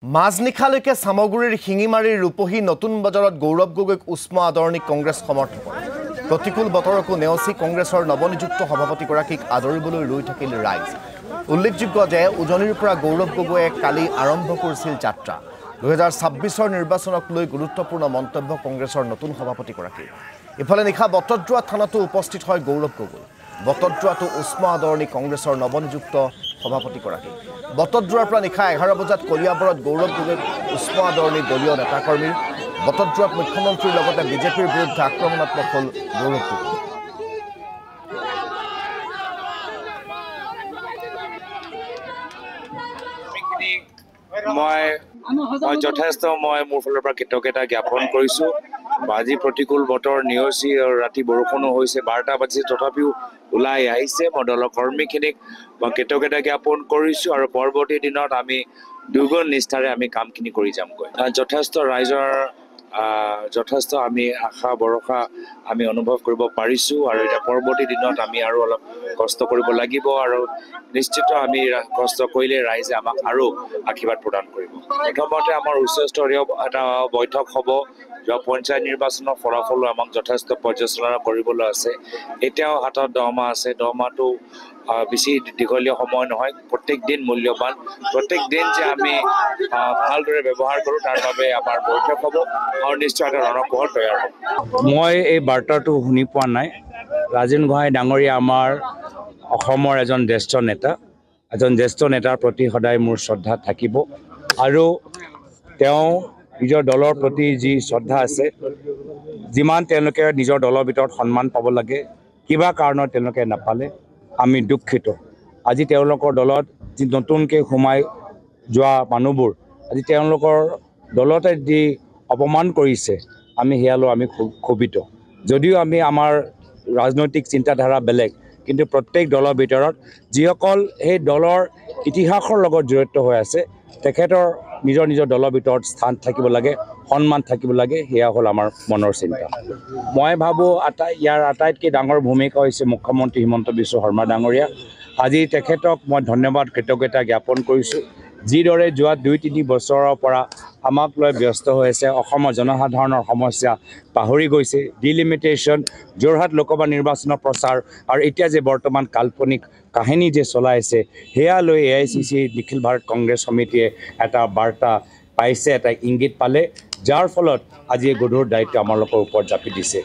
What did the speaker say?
মাজনিশালৈকে সামগুৰিৰ শিঙিমাৰীৰ ৰূপহী নতুন বজাৰত গৌৰৱ গগৈক উষ্ম আদৰণি কংগ্ৰেছ সমৰ্থক প্ৰতিকূল বতৰকো নেওচি কংগ্ৰেছৰ নৱনিযুক্ত সভাপতিগৰাকীক আদৰিবলৈ ৰৈ থাকিল ৰাইজ উল্লেখযোগ্য যে উজনিৰ পৰা গৌৰৱ গগৈয়ে কালি আৰম্ভ কৰিছিল যাত্ৰা 2026ৰ নিৰ্বাচনক লৈ গুৰুত্বপূৰ্ণ মন্তব্য কংগ্ৰেছৰ নতুন সভাপতিগৰাকী ইফালে নিশা বটদ্ৰৱা থানাতো উপস্থিত হয় গৌৰৱ গগৈ বটদ্ৰৱাতো উষ্ম আদৰণি কংগ্ৰেছৰ নৱনিযুক্ত সভাপতিগৰাকী বটদ্ৰৱাৰ পৰা নিশা 11 বজাত কলিয়াবৰত গৌৰৱ গগৈক উষ্ম আদৰণি দলীয় নেতাকৰ্মীৰ বটদ্ৰৱাত মুখ্যমন্ত্ৰীৰ লগতে বিজেপিৰ বিৰুদ্ধে আক্ৰমণাত্মক হল গৌৰৱ গগৈ মই যথেষ্ট মই মোৰ ফালৰ পৰা কৃতজ্ঞতা জ্ঞাপন কৰিছো আজি প্ৰতিকূল বতৰ নিয়সি আৰু ৰাতি বৰষুণো হৈছে 12টা বাজি তথাপিও ওলাই আহিছে মই দলৰ কৰ্মীখিনিক মই কৃতজ্ঞতা জ্ঞাপন কৰিছো আৰু পৰৱৰ্তী দিনত আমি দুগুণ নিষ্ঠাৰে আমি কামখিনি কৰি যামগৈ যথেষ্ট ৰাইজৰ যথেষ্ট আমি আশা ভৰসা আমি অনুভৱ কৰিব পাৰিছো আৰু এটা পৰৱৰ্তী দিনত আমি আৰু অলপ কষ্ট কৰিব লাগিব আৰু নিশ্চিত আমি কষ্ট কৰিলে ৰাইজে আমাক আৰু আশীৰ্বাদ প্ৰদান কৰিব প্ৰথমতে আমাৰ উচ্চস্তৰীয় এটা বৈঠক হ'ব পঞ্চায়ত নিৰ্বাচনৰ ফলাফলো আমাক যথেষ্ট পৰ্যালোচনা কৰিবলৈ আছে এতিয়াও হাতত 10 মাহ আছে 10 মাহটো বেছি দীঘলীয়া সময় নহয় প্ৰত্যেক দিন মূল্যৱান প্ৰত্যেক দিন যে আমি ভালদৰে ব্যৱহাৰ কৰোঁ তাৰ বাবে আমাৰ বৈঠক হ'ব আৰু নিশ্চয় এটা ৰণকৌশল তৈয়াৰ হ'ব মই এই বাৰ্তাটো শুনি পোৱা নাই ৰাজেন গোহাঁই ডাঙৰীয়া আমাৰ অসমৰ এজন জ্যেষ্ঠ নেতাৰ প্ৰতি সদায় মোৰ শ্ৰদ্ধা থাকিব আৰু তেওঁ নিজৰ দলৰ প্ৰতি যি শ্ৰদ্ধা আছে যিমান তেওঁলোকে নিজৰ দলৰ ভিতৰত সন্মান পাব লাগে কিবা কাৰণত তেওঁলোকে নাপালে আমি দুঃখিত আজি তেওঁলোকৰ দলত যি নতুনকৈ সোমাই যোৱা মানুহবোৰ আজি তেওঁলোকৰ দলতে যি অপমান কৰিছে আমি হেয়ালৈ আমি ক্ষোভিত যদিও আমি আমাৰ ৰাজনৈতিক চিন্তাধাৰা বেলেগ কিন্তু প্ৰত্যেক দলৰ ভিতৰত যিসকল সেই দলৰ ইতিহাসৰ লগত জড়িত হৈ আছে তেখেতৰ নিজৰ দলৰ ভিতৰত স্থান থাকিব লাগে সন্মান থাকিব লাগে হেয়া হ'ল আমাৰ মনৰ চিন্তা মই ভাবোঁ ইয়াৰ আটাইতকৈ ডাঙৰ ভূমিকা হৈছে মুখ্যমন্ত্ৰী হিমন্ত বিশ্ব শৰ্মা ডাঙৰীয়া আজি তেখেতক মই ধন্যবাদ কৃতজ্ঞতা জ্ঞাপন কৰিছোঁ যিদৰে যোৱা 2-3 বছৰৰ পৰা আমাক লৈ ব্যস্ত হৈ আছে অসমৰ জনসাধাৰণৰ সমস্যা পাহৰি গৈছে ডিলিমিটেশ্যন যোৰহাট লোকসভা নিৰ্বাচনৰ প্ৰচাৰ আৰু এতিয়া যে বৰ্তমান কাল্পনিক কাহিনী যে চলাইছে হেয়া লৈ AICC নিখিল ভাৰত কংগ্ৰেছ সমিতিয়ে এটা বাৰ্তা পাইছে এটা ইংগিত পালে যাৰ ফলত আজি গধুৰ দায়িত্ব আমাৰ লোকৰ ওপৰত জাপি দিছে